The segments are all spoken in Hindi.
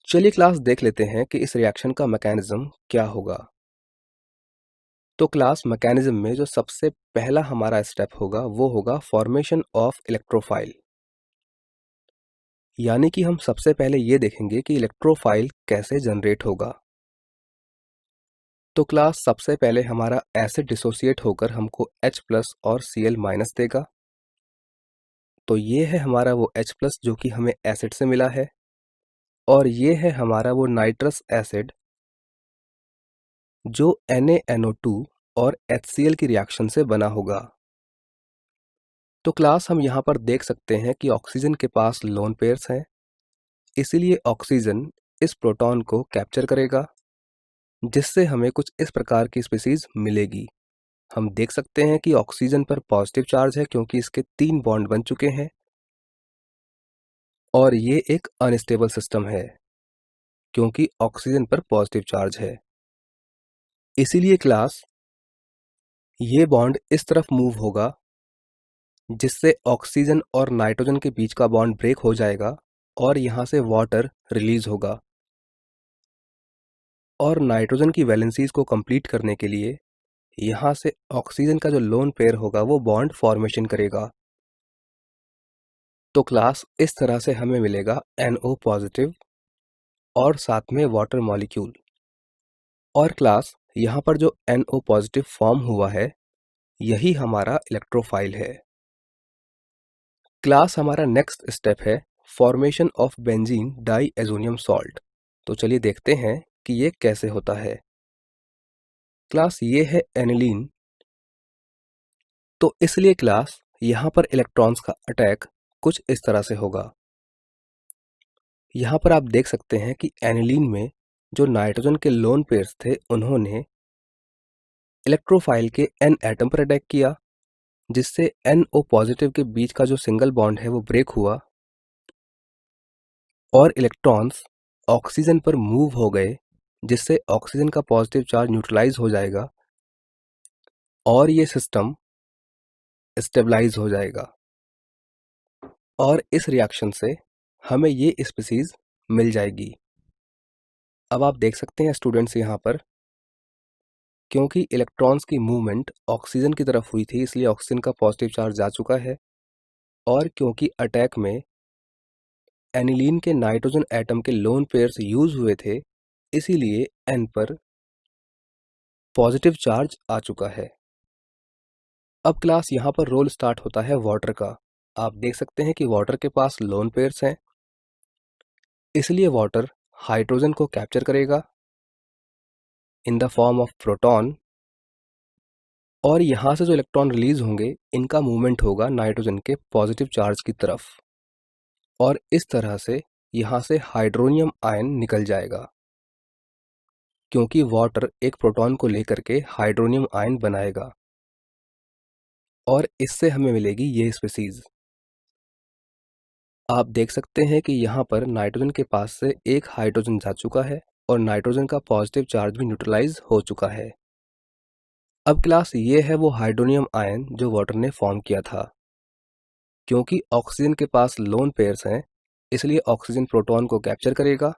चलिए क्लास देख लेते हैं कि इस रिएक्शन का मैकेनिज्म क्या होगा। तो क्लास मैकेनिज्म में जो सबसे पहला हमारा स्टेप होगा वो होगा फॉर्मेशन ऑफ इलेक्ट्रोफाइल। यानी कि हम सबसे पहले ये देखेंगे कि इलेक्ट्रोफाइल कैसे जनरेट होगा। तो क्लास सबसे पहले हमारा एसिड डिसोसिएट होकर हमको H+ और Cl- देगा। तो ये है हमारा वो H+ जो कि हमें एसिड से मिला है, और ये है हमारा वो नाइट्रस एसिड जो NaNO2 और HCl की रिएक्शन से बना होगा। तो क्लास हम यहाँ पर देख सकते हैं कि ऑक्सीजन के पास लोन पेयर्स हैं, इसीलिए ऑक्सीजन इस प्रोटॉन को कैप्चर करेगा, जिससे हमें कुछ इस प्रकार की स्पीसीज मिलेगी। हम देख सकते हैं कि ऑक्सीजन पर पॉजिटिव चार्ज है क्योंकि इसके 3 बॉन्ड बन चुके हैं, और ये एक अनस्टेबल सिस्टम है क्योंकि ऑक्सीजन पर पॉजिटिव चार्ज है। इसीलिए क्लास ये बॉन्ड इस तरफ मूव होगा, जिससे ऑक्सीजन और नाइट्रोजन के बीच का बॉन्ड ब्रेक हो जाएगा और यहाँ से वाटर रिलीज होगा। और नाइट्रोजन की वैलेंसीज को कंप्लीट करने के लिए यहाँ से ऑक्सीजन का जो लोन पेयर होगा वो बॉन्ड फॉर्मेशन करेगा। तो क्लास इस तरह से हमें मिलेगा NO पॉजिटिव और साथ में वाटर मॉलिक्यूल। और क्लास यहाँ पर जो NO पॉजिटिव फॉर्म हुआ है यही हमारा इलेक्ट्रोफाइल है। क्लास हमारा नेक्स्ट स्टेप है formation of benzene diazonium salt. तो चलिए देखते हैं कि ये कैसे होता है। क्लास ये है एनिलीन। तो इसलिए क्लास यहाँ पर इलेक्ट्रॉन्स का अटैक कुछ इस तरह से होगा। यहाँ पर आप देख सकते हैं कि एनिलीन में जो नाइट्रोजन के लोन पेयर्स थे उन्होंने इलेक्ट्रोफाइल के N एटम पर अटैक किया, जिससे NO पॉजिटिव के बीच का जो सिंगल बॉन्ड है वो ब्रेक हुआ और इलेक्ट्रॉन्स ऑक्सीजन पर मूव हो गए, जिससे ऑक्सीजन का पॉजिटिव चार्ज न्यूट्रलाइज हो जाएगा और ये सिस्टम स्टेबलाइज हो जाएगा। और इस रिएक्शन से हमें ये स्पीसीज मिल जाएगी। अब आप देख सकते हैं स्टूडेंट्स यहाँ पर, क्योंकि इलेक्ट्रॉन्स की मूवमेंट ऑक्सीजन की तरफ हुई थी इसलिए ऑक्सीजन का पॉजिटिव चार्ज जा चुका है, और क्योंकि अटैक में एनिलीन के नाइट्रोजन एटम के लोन पेयर्स यूज हुए थे इसीलिए N पर पॉजिटिव चार्ज आ चुका है। अब क्लास यहाँ पर रोल स्टार्ट होता है वाटर का। आप देख सकते हैं कि वाटर के पास लोन पेयर्स हैं, इसलिए वाटर हाइड्रोजन को कैप्चर करेगा in the form of proton, और यहाँ से जो इलेक्ट्रॉन रिलीज होंगे इनका मूवमेंट होगा नाइट्रोजन के पॉजिटिव चार्ज की तरफ, और इस तरह से यहाँ से हाइड्रोनियम आयन निकल जाएगा, क्योंकि वाटर एक प्रोटॉन को लेकर के हाइड्रोनियम आयन बनाएगा, और इससे हमें मिलेगी ये स्पीसीज। आप देख सकते हैं कि यहाँ पर नाइट्रोजन के पास से एक हाइड्रोजन जा चुका है और नाइट्रोजन का पॉजिटिव चार्ज भी न्यूट्रलाइज हो चुका है। अब क्लास ये है वो हाइड्रोनियम आयन जो वाटर ने फॉर्म किया था। क्योंकि ऑक्सीजन के पास लोन पेयर्स हैं इसलिए ऑक्सीजन प्रोटॉन को कैप्चर करेगा,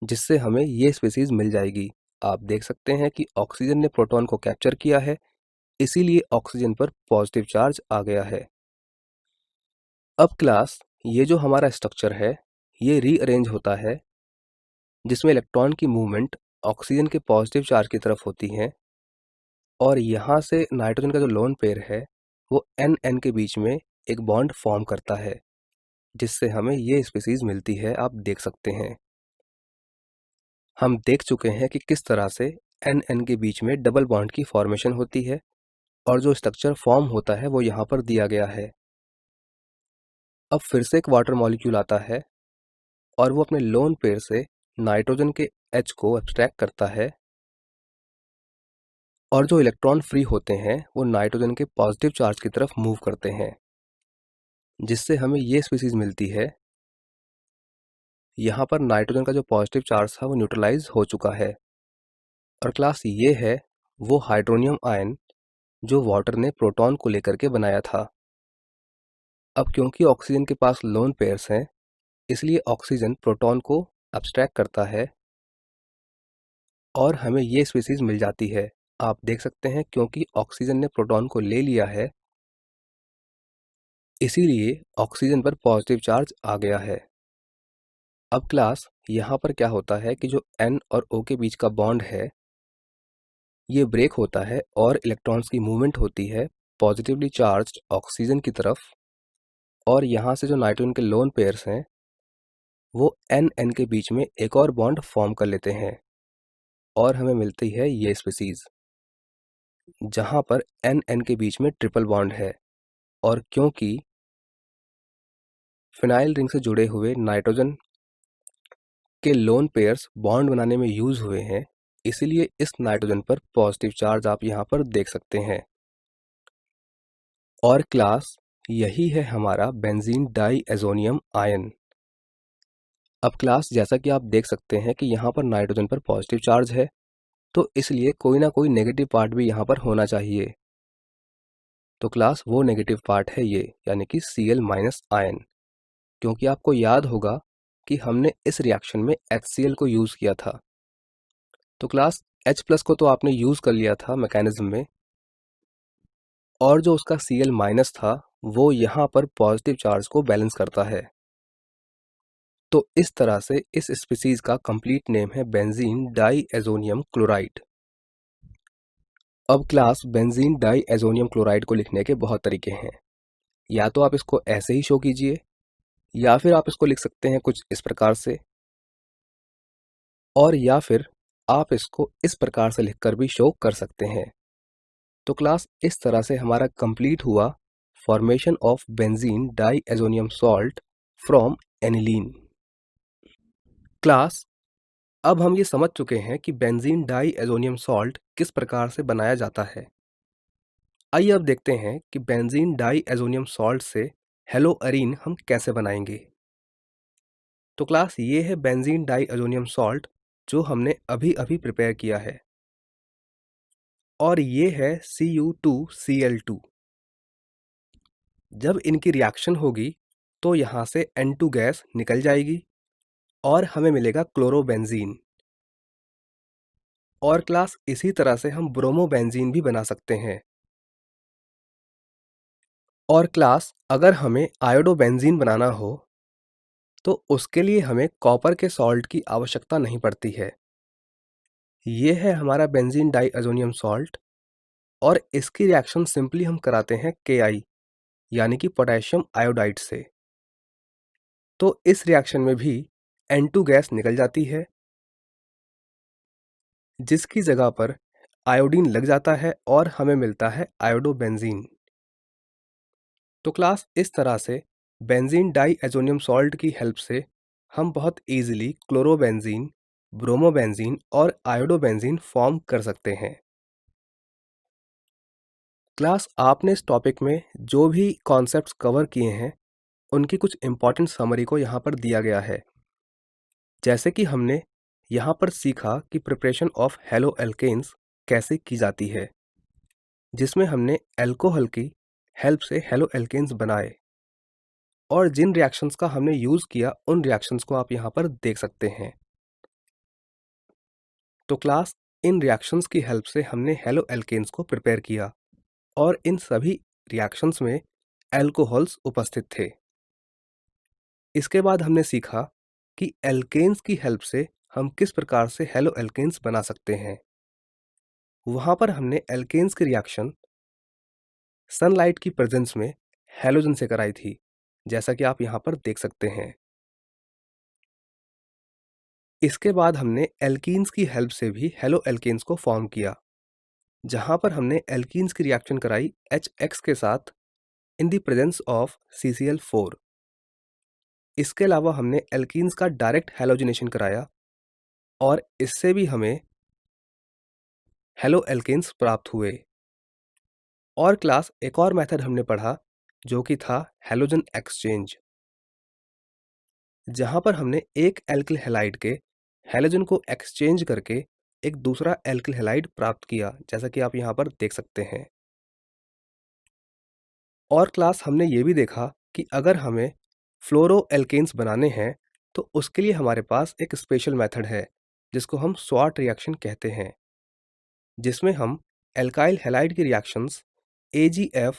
जिससे हमें ये स्पीसीज मिल जाएगी। आप देख सकते हैं कि ऑक्सीजन ने प्रोटॉन को कैप्चर किया है, इसीलिए ऑक्सीजन पर पॉजिटिव चार्ज आ गया है। अब क्लास ये जो हमारा स्ट्रक्चर है ये रीअरेंज होता है, जिसमें इलेक्ट्रॉन की मूवमेंट ऑक्सीजन के पॉजिटिव चार्ज की तरफ होती है, और यहाँ से नाइट्रोजन का जो लोन पेयर है वो N के बीच में एक बॉन्ड फॉर्म करता है, जिससे हमें ये स्पीसीज मिलती है। आप देख सकते हैं हम देख चुके हैं कि किस तरह से N के बीच में डबल बॉन्ड की फॉर्मेशन होती है, और जो स्ट्रक्चर फॉर्म होता है वो यहाँ पर दिया गया है। अब फिर से एक वाटर मॉलिक्यूल आता है और वो अपने लोन पेयर से नाइट्रोजन के H को एब्स्ट्रैक्ट करता है, और जो इलेक्ट्रॉन फ्री होते हैं वो नाइट्रोजन के पॉजिटिव चार्ज की तरफ मूव करते हैं, जिससे हमें ये स्पीसीज मिलती है। यहाँ पर नाइट्रोजन का जो पॉजिटिव चार्ज था वो न्यूट्रलाइज हो चुका है, और क्लास ये है वो हाइड्रोनियम आयन जो वाटर ने प्रोटॉन को लेकर के बनाया था। अब क्योंकि ऑक्सीजन के पास लोन पेयर्स हैं इसलिए ऑक्सीजन प्रोटॉन को अब्स्ट्रैक्ट करता है और हमें ये स्पीसीज मिल जाती है। आप देख सकते हैं क्योंकि ऑक्सीजन ने प्रोटॉन को ले लिया है, इसीलिए ऑक्सीजन पर पॉजिटिव चार्ज आ गया है। अब क्लास यहाँ पर क्या होता है कि जो N और O के बीच का बॉन्ड है ये ब्रेक होता है और इलेक्ट्रॉन्स की मूवमेंट होती है पॉजिटिवली चार्ज्ड ऑक्सीजन की तरफ, और यहाँ से जो नाइट्रोजन के लोन पेयर्स हैं वो N के बीच में एक और बॉन्ड फॉर्म कर लेते हैं और हमें मिलती है ये स्पीसीज जहाँ पर N के बीच में ट्रिपल बॉन्ड है। और क्योंकि फिनाइल रिंग से जुड़े हुए नाइट्रोजन के लोन पेयर्स बॉन्ड बनाने में यूज हुए हैं, इसीलिए इस नाइट्रोजन पर पॉजिटिव चार्ज आप यहाँ पर देख सकते हैं। और क्लास यही है हमारा बेंजीन डाईएज़ोनियम आयन। अब क्लास जैसा कि आप देख सकते हैं कि यहाँ पर नाइट्रोजन पर पॉजिटिव चार्ज है, तो इसलिए कोई ना कोई नेगेटिव पार्ट भी यहाँ पर होना चाहिए। तो क्लास वो नेगेटिव पार्ट है ये, यानी कि Cl- आयन। क्योंकि आपको याद होगा कि हमने इस रिएक्शन में HCl को यूज किया था, तो क्लास H+ को तो आपने यूज कर लिया था मैकेनिज्म में, और जो उसका Cl- था वो यहाँ पर पॉजिटिव चार्ज को बैलेंस करता है। तो इस तरह से इस स्पीसीज का कंप्लीट नेम है बेंजीन डाईएज़ोनियम क्लोराइड। अब क्लास बेंजीन डाईएज़ोनियम क्लोराइड को लिखने के बहुत तरीके हैं। या तो आप इसको ऐसे ही शो कीजिए, या फिर आप इसको लिख सकते हैं कुछ इस प्रकार से, और या फिर आप इसको इस प्रकार से लिखकर भी शो कर सकते हैं। तो क्लास इस तरह से हमारा कंप्लीट हुआ formation of benzene diazonium salt from aniline. Class अब हम ये समझ चुके हैं कि बेंजीन डाईएज़ोनियम सॉल्ट किस प्रकार से बनाया जाता है। आइए अब देखते हैं कि बेंजीन डाईएज़ोनियम सॉल्ट से हेलोअरीन हम कैसे बनाएंगे। तो क्लास ये है बेंजीन डाईएज़ोनियम सॉल्ट जो हमने अभी अभी प्रिपेयर किया है, और ये है Cu2Cl2। जब इनकी रिएक्शन होगी तो यहाँ से N2 गैस निकल जाएगी और हमें मिलेगा क्लोरोबेंजीन। और क्लास इसी तरह से हम ब्रोमोबेंजीन भी बना सकते हैं। और क्लास अगर हमें आयोडोबेंजीन बनाना हो तो उसके लिए हमें कॉपर के सॉल्ट की आवश्यकता नहीं पड़ती है। ये है हमारा बेंजीन डाईएज़ोनियम सॉल्ट, और इसकी रिएक्शन सिंपली हम कराते हैं Ki यानी कि पोटेशियम आयोडाइड से। तो इस रिएक्शन में भी N2 गैस निकल जाती है, जिसकी जगह पर आयोडीन लग जाता है और हमें मिलता है आयोडोबेंजीन। तो क्लास इस तरह से बेंजीन डाईएज़ोनियम सॉल्ट की हेल्प से हम बहुत इजीली क्लोरोबेंजीन, ब्रोमोबेंजीन और आयोडोबेंजीन फॉर्म कर सकते हैं। क्लास आपने इस टॉपिक में जो भी कॉन्सेप्ट्स कवर किए हैं उनकी कुछ इंपॉर्टेंट समरी को यहाँ पर दिया गया है। जैसे कि हमने यहाँ पर सीखा कि प्रिपरेशन ऑफ हेलो एल्केन्स कैसे की जाती है, जिसमें हमने एल्कोहल की हेल्प से हेलो एल्केन्स बनाए, और जिन रिएक्शंस का हमने यूज किया उन रिएक्शंस को आप यहाँ पर देख सकते हैं। तो क्लास इन रिएक्शंस की हेल्प से हमने हेलो एल्केन्स को प्रिपेयर किया, और इन सभी रिएक्शंस में एल्कोहल्स उपस्थित थे। इसके बाद हमने सीखा कि एल्केन्स की हेल्प से हम किस प्रकार से हेलो एल्केन्स बना सकते हैं। वहां पर हमने एल्केन्स की रिएक्शन सनलाइट की प्रेजेंस में हैलोजन से कराई थी, जैसा कि आप यहाँ पर देख सकते हैं। इसके बाद हमने एल्कीन्स की हेल्प से भी हेलो एल्केन्स को फॉर्म किया, जहां पर हमने एल्कीन्स की रिएक्शन कराई HX के साथ in the presence of CCl4। इसके अलावा हमने एल्कीन्स का डायरेक्ट हैलोजिनेशन कराया, और इससे भी हमें हेलो एल्केन्स प्राप्त हुए। और क्लास एक और मेथड हमने पढ़ा जो कि था हैलोजन एक्सचेंज, जहां पर हमने एक एल्किल हैलाइड के हैलोजन को एक्सचेंज करके एक दूसरा एल्किल हैलाइड प्राप्त किया, जैसा कि आप यहाँ पर देख सकते हैं। और क्लास हमने ये भी देखा कि अगर हमें फ्लोरो एल्केन्स बनाने हैं तो उसके लिए हमारे पास एक स्पेशल मेथड है जिसको हम स्वॉट रिएक्शन कहते हैं, जिसमें हम एल्काइल हैलाइड की रिएक्शंस AgF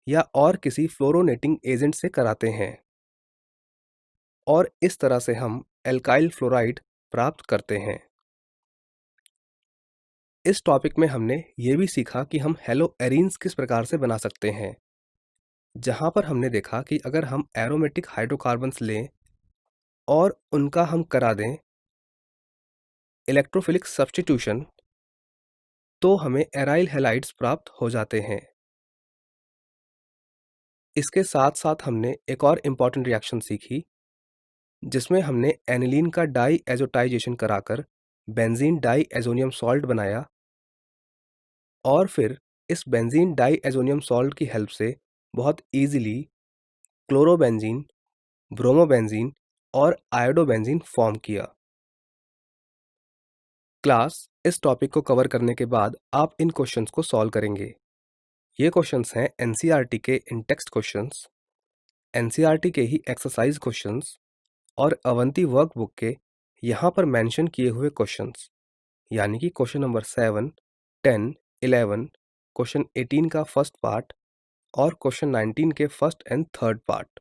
या और किसी फ्लोरोनेटिंग एजेंट से कराते हैं और इस तरह से हम एल्काइल फ्लोराइड प्राप्त करते हैं। इस टॉपिक में हमने ये भी सीखा कि हम हेलोएरीन्स किस प्रकार से बना सकते हैं, जहां पर हमने देखा कि अगर हम एरोमेटिक हाइड्रोकार्बन्स लें और उनका हम करा दें इलेक्ट्रोफिलिक सब्स्टिट्यूशन, तो हमें एराइल हैलाइड्स प्राप्त हो जाते हैं। इसके साथ साथ हमने एक और इम्पॉर्टेंट रिएक्शन सीखी, जिसमें हमने एनिलीन का डाई एजोटाइजेशन कराकर बेंजीन डाई एजोनियम सॉल्ट बनाया और फिर इस बेंजीन डाई एजोनियम सॉल्ट की हेल्प से बहुत इजीली क्लोरोबेंजीन, ब्रोमोबेंजीन और आयोडोबेंजीन फॉर्म किया। क्लास इस टॉपिक को कवर करने के बाद आप इन क्वेश्चंस को सॉल्व करेंगे। ये क्वेश्चंस हैं एनसीईआरटी के इन टेक्स्ट क्वेश्चंस, एनसीईआरटी के ही एक्सरसाइज क्वेश्चंस और अवंती वर्कबुक के यहाँ पर मेंशन किए हुए क्वेश्चंस, यानी कि क्वेश्चन नंबर 7, 10, 11, क्वेश्चन 18 का फर्स्ट पार्ट और क्वेश्चन 19 के फर्स्ट एंड थर्ड पार्ट।